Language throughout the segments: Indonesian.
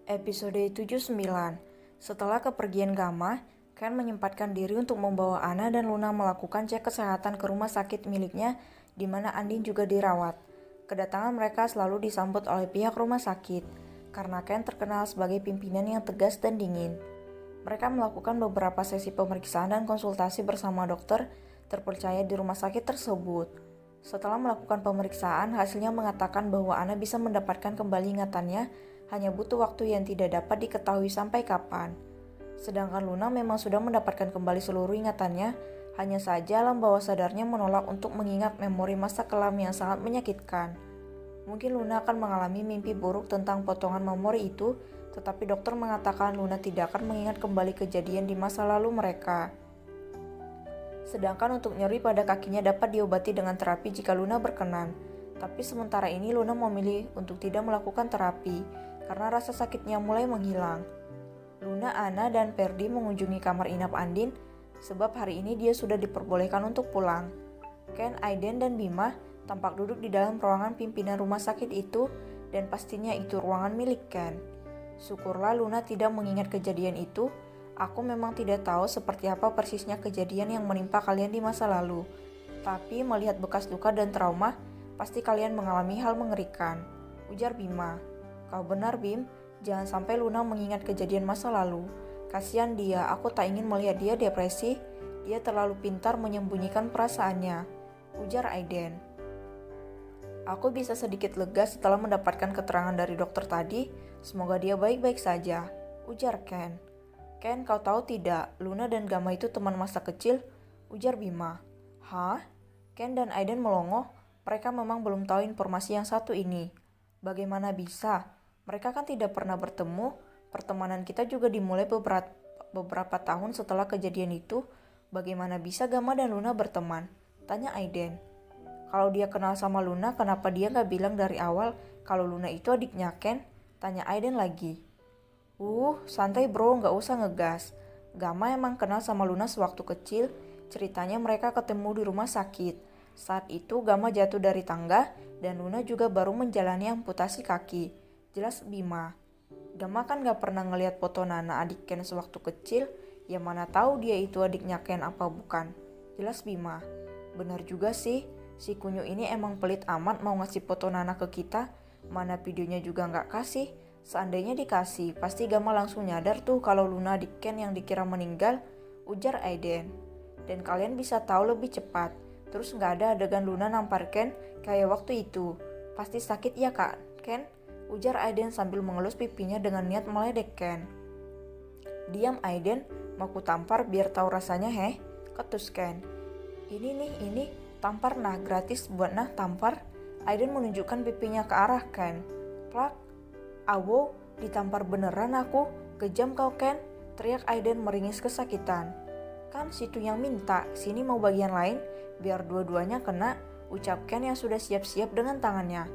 Episode 79. Setelah kepergian Gamma, Ken menyempatkan diri untuk membawa Anna dan Luna melakukan cek kesehatan ke rumah sakit miliknya di mana Andin juga dirawat. Kedatangan mereka selalu disambut oleh pihak rumah sakit, karena Ken terkenal sebagai pimpinan yang tegas dan dingin. Mereka melakukan beberapa sesi pemeriksaan dan konsultasi bersama dokter terpercaya di rumah sakit tersebut. Setelah melakukan pemeriksaan, hasilnya mengatakan bahwa Anna bisa mendapatkan kembali ingatannya, hanya butuh waktu yang tidak dapat diketahui sampai kapan. Sedangkan Luna memang sudah mendapatkan kembali seluruh ingatannya, hanya saja alam bawah sadarnya menolak untuk mengingat memori masa kelam yang sangat menyakitkan. Mungkin Luna akan mengalami mimpi buruk tentang potongan memori itu, tetapi dokter mengatakan Luna tidak akan mengingat kembali kejadian di masa lalu mereka. Sedangkan untuk nyeri pada kakinya dapat diobati dengan terapi jika Luna berkenan. Tapi sementara ini Luna memilih untuk tidak melakukan terapi karena rasa sakitnya mulai menghilang. Luna, Anna, dan Ferdi mengunjungi kamar inap Andin sebab hari ini dia sudah diperbolehkan untuk pulang. Ken, Aiden, dan Bima tampak duduk di dalam ruangan pimpinan rumah sakit itu dan pastinya itu ruangan milik Ken. Syukurlah Luna tidak mengingat kejadian itu. Aku memang tidak tahu seperti apa persisnya kejadian yang menimpa kalian di masa lalu. Tapi melihat bekas luka dan trauma, pasti kalian mengalami hal mengerikan, ujar Bima. Kau benar Bim, jangan sampai Luna mengingat kejadian masa lalu. Kasihan dia, aku tak ingin melihat dia depresi. Dia terlalu pintar menyembunyikan perasaannya, ujar Aiden. Aku bisa sedikit lega setelah mendapatkan keterangan dari dokter tadi. Semoga dia baik-baik saja, ujar Ken. Ken, kau tahu tidak, Luna dan Gamma itu teman masa kecil, ujar Bima. Hah? Ken dan Aiden melongo, mereka memang belum tahu informasi yang satu ini. Bagaimana bisa? Mereka kan tidak pernah bertemu, pertemanan kita juga dimulai beberapa tahun setelah kejadian itu. Bagaimana bisa Gamma dan Luna berteman? Tanya Aiden. Kalau dia kenal sama Luna, kenapa dia gak bilang dari awal kalau Luna itu adiknya Ken? Tanya Aiden lagi. Santai bro, gak usah ngegas. Gamma emang kenal sama Luna sewaktu kecil. Ceritanya mereka ketemu di rumah sakit. Saat itu Gamma jatuh dari tangga dan Luna juga baru menjalani amputasi kaki. Jelas Bima. Gamma kan gak pernah ngeliat foto Nana adik Ken sewaktu kecil. Ya mana tahu dia itu adiknya Ken apa bukan. Jelas Bima. Benar juga sih, si Kunyu ini emang pelit amat mau ngasih foto Nana ke kita. Mana videonya juga gak kasih. Seandainya dikasih, pasti Gamma langsung nyadar tuh kalau Luna adik Ken yang dikira meninggal, ujar Aiden. Dan kalian bisa tahu lebih cepat. Terus gak ada adegan Luna nampar Ken kayak waktu itu. Pasti sakit ya kak, Ken? Ujar Aiden sambil mengelus pipinya dengan niat meledek Ken. Diam Aiden, mau ku tampar biar tahu rasanya ketus Ken. Ini, tampar nah, gratis buat nah tampar. Aiden menunjukkan pipinya ke arah Ken. Plak. Awo, ditampar beneran aku, kejam kau Ken, teriak Aiden meringis kesakitan. Kan situ yang minta, sini mau bagian lain, biar dua-duanya kena, ucap Ken yang sudah siap-siap dengan tangannya.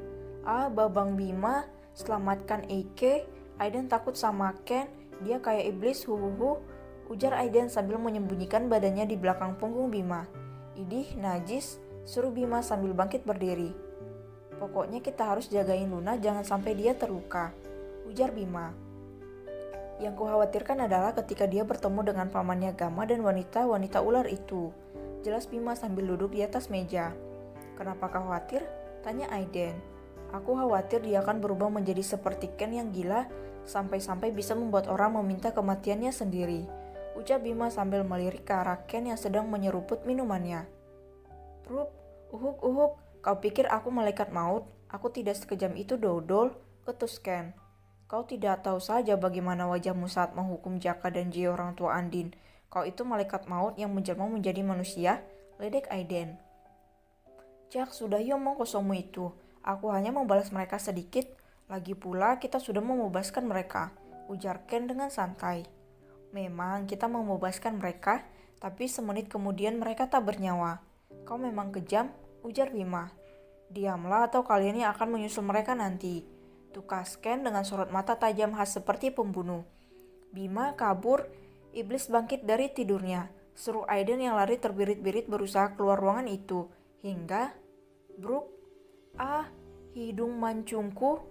Babang Bima, selamatkan Eike, Aiden takut sama Ken, dia kayak iblis huhuhu, ujar Aiden sambil menyembunyikan badannya di belakang punggung Bima. Idih, najis, suruh Bima sambil bangkit berdiri. Pokoknya kita harus jagain Luna jangan sampai dia terluka, ujar Bima. Yang kukhawatirkan adalah ketika dia bertemu dengan pamannya Gamma dan wanita ular itu, jelas Bima sambil duduk di atas meja. Kenapa khawatir? Tanya Aiden. Aku khawatir dia akan berubah menjadi seperti Ken yang gila, sampai-sampai bisa membuat orang meminta kematiannya sendiri, ucap Bima sambil melirik ke arah Ken yang sedang menyeruput minumannya. Prup, uhuk, kau pikir aku malaikat maut? Aku tidak sekejam itu dodol, ketus Ken. Kau tidak tahu saja bagaimana wajahmu saat menghukum Jaka dan Jio orang tua Andin. Kau itu malaikat maut yang menjelma menjadi manusia, ledek Aiden. Jak, sudah omong kosongmu itu. Aku hanya membalas mereka sedikit. Lagi pula kita sudah membebaskan mereka, ujar Ken dengan santai. Memang kita membebaskan mereka, tapi semenit kemudian mereka tak bernyawa. Kau memang kejam, ujar Bima. Diamlah atau kalian yang akan menyusul mereka nanti, tukas Ken dengan sorot mata tajam khas seperti pembunuh. Bima kabur, iblis bangkit dari tidurnya, seru Aiden yang lari terbirit-birit berusaha keluar ruangan itu, hingga Bruk, hidung mancungku,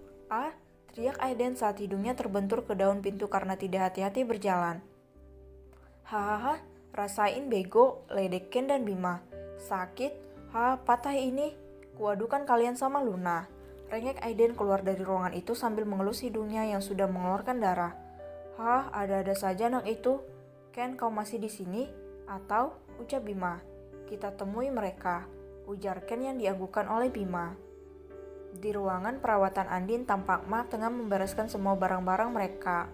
teriak Aiden saat hidungnya terbentur ke daun pintu karena tidak hati-hati berjalan. Hahaha, rasain bego, ledek Ken dan Bima. Sakit, patah ini. Kuadukan kalian sama Luna. Rengek Aiden keluar dari ruangan itu sambil mengelus hidungnya yang sudah mengeluarkan darah. Ada-ada saja anak itu. Ken, kau masih di sini? Atau, ucap Bima. Kita temui mereka, ujar Ken yang diagukan oleh Bima. Di ruangan perawatan Andin tampak Mark tengah membereskan semua barang-barang mereka.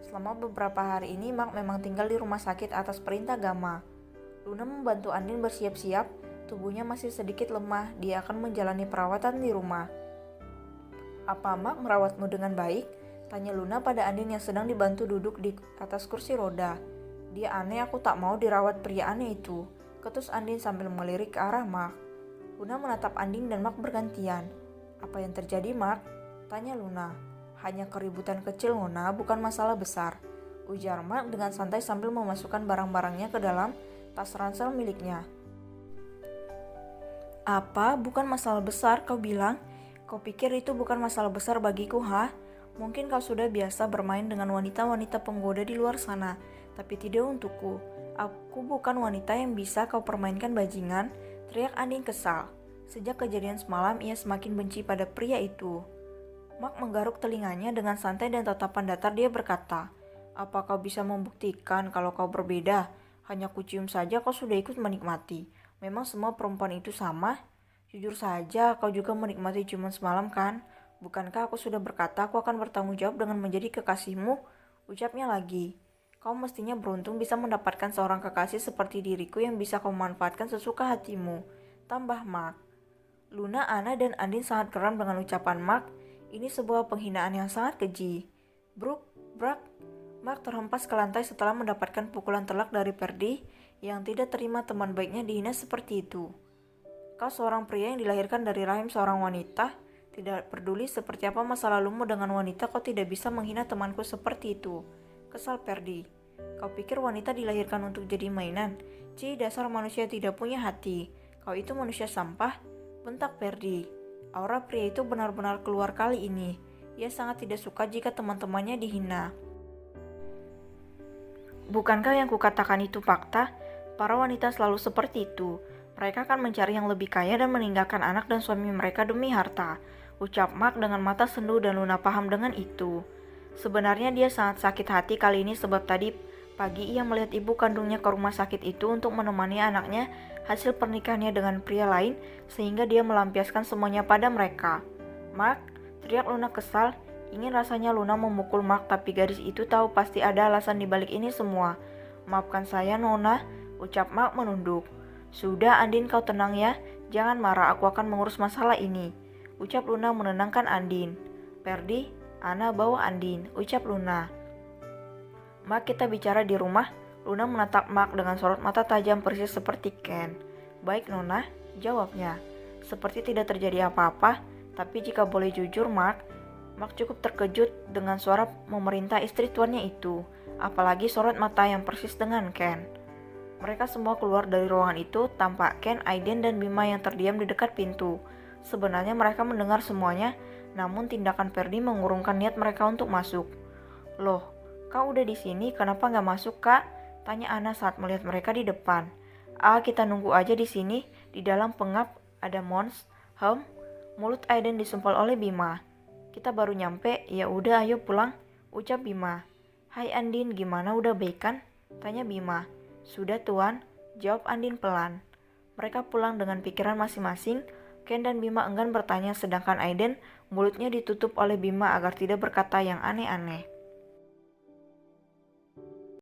Selama beberapa hari ini Mark memang tinggal di rumah sakit atas perintah Gamma. Luna membantu Andin bersiap-siap, tubuhnya masih sedikit lemah, dia akan menjalani perawatan di rumah. Apa Mark merawatmu dengan baik? Tanya Luna pada Andin yang sedang dibantu duduk di atas kursi roda. Dia aneh, aku tak mau dirawat pria aneh itu, ketus Andin sambil melirik ke arah Mark. Luna menatap Andin dan Mark bergantian. Apa yang terjadi, Mark? Tanya Luna. Hanya keributan kecil, Nona, bukan masalah besar, ujar Mark dengan santai sambil memasukkan barang-barangnya ke dalam tas ransel miliknya. Apa? Bukan masalah besar, kau bilang? Kau pikir itu bukan masalah besar bagiku, Mungkin kau sudah biasa bermain dengan wanita-wanita penggoda di luar sana, tapi tidak untukku. Aku bukan wanita yang bisa kau permainkan bajingan, teriak Andin kesal. Sejak kejadian semalam, ia semakin benci pada pria itu. Mark menggaruk telinganya dengan santai dan tatapan datar dia berkata, apa kau bisa membuktikan kalau kau berbeda? Hanya kucium saja kau sudah ikut menikmati. Memang semua perempuan itu sama? Jujur saja, kau juga menikmati ciuman semalam kan? Bukankah aku sudah berkata aku akan bertanggung jawab dengan menjadi kekasihmu? Ucapnya lagi. Kau mestinya beruntung bisa mendapatkan seorang kekasih seperti diriku yang bisa kau manfaatkan sesuka hatimu. Tambah Mark. Luna, Anna, dan Andin sangat geram dengan ucapan Mark. Ini sebuah penghinaan yang sangat keji. Brak. Mark terhempas ke lantai setelah mendapatkan pukulan telak dari Perdi yang tidak terima teman baiknya dihina seperti itu. Kau seorang pria yang dilahirkan dari rahim seorang wanita. Tidak peduli seperti apa masa lalumu dengan wanita, kau tidak bisa menghina temanku seperti itu. Kesal Perdi. Kau pikir wanita dilahirkan untuk jadi mainan? Dasar manusia tidak punya hati. Kau itu manusia sampah? Bentak Perdi. Aura pria itu benar-benar keluar kali ini. Ia sangat tidak suka jika teman-temannya dihina. Bukankah yang kukatakan itu fakta? Para wanita selalu seperti itu. Mereka akan mencari yang lebih kaya dan meninggalkan anak dan suami mereka demi harta. Ucap Mark dengan mata sendu dan Luna paham dengan itu. Sebenarnya dia sangat sakit hati kali ini sebab tadi pagi ia melihat ibu kandungnya ke rumah sakit itu untuk menemani anaknya hasil pernikahannya dengan pria lain sehingga dia melampiaskan semuanya pada mereka. Mark, teriak Luna kesal. Ingin rasanya Luna memukul Mark, tapi gadis itu tahu pasti ada alasan dibalik ini semua. Maafkan saya Nona, ucap Mark menunduk. Sudah Andin, kau tenang ya, jangan marah, aku akan mengurus masalah ini, ucap Luna menenangkan Andin. Perdi, Anna bawa Andin, ucap Luna. Mark, kita bicara di rumah. Luna menatap Mark dengan sorot mata tajam persis seperti Ken. Baik Nona, jawabnya. Seperti tidak terjadi apa-apa, tapi jika boleh jujur Mark cukup terkejut dengan suara memerintah istri tuannya itu, apalagi sorot mata yang persis dengan Ken. Mereka semua keluar dari ruangan itu, tampak Ken, Aiden, dan Bima yang terdiam di dekat pintu. Sebenarnya mereka mendengar semuanya, namun tindakan Perdi mengurungkan niat mereka untuk masuk. Loh, kau udah di sini, kenapa nggak masuk kak? Tanya Anna saat melihat mereka di depan. Kita nunggu aja di sini. Di dalam pengap ada Mons. Mulut Aiden disumpal oleh Bima. Kita baru nyampe, ya udah ayo pulang, ucap Bima. Hai Andin, gimana udah baik kan? Tanya Bima. Sudah tuan, jawab Andin pelan. Mereka pulang dengan pikiran masing-masing. Ken dan Bima enggan bertanya sedangkan Aiden mulutnya ditutup oleh Bima agar tidak berkata yang aneh-aneh.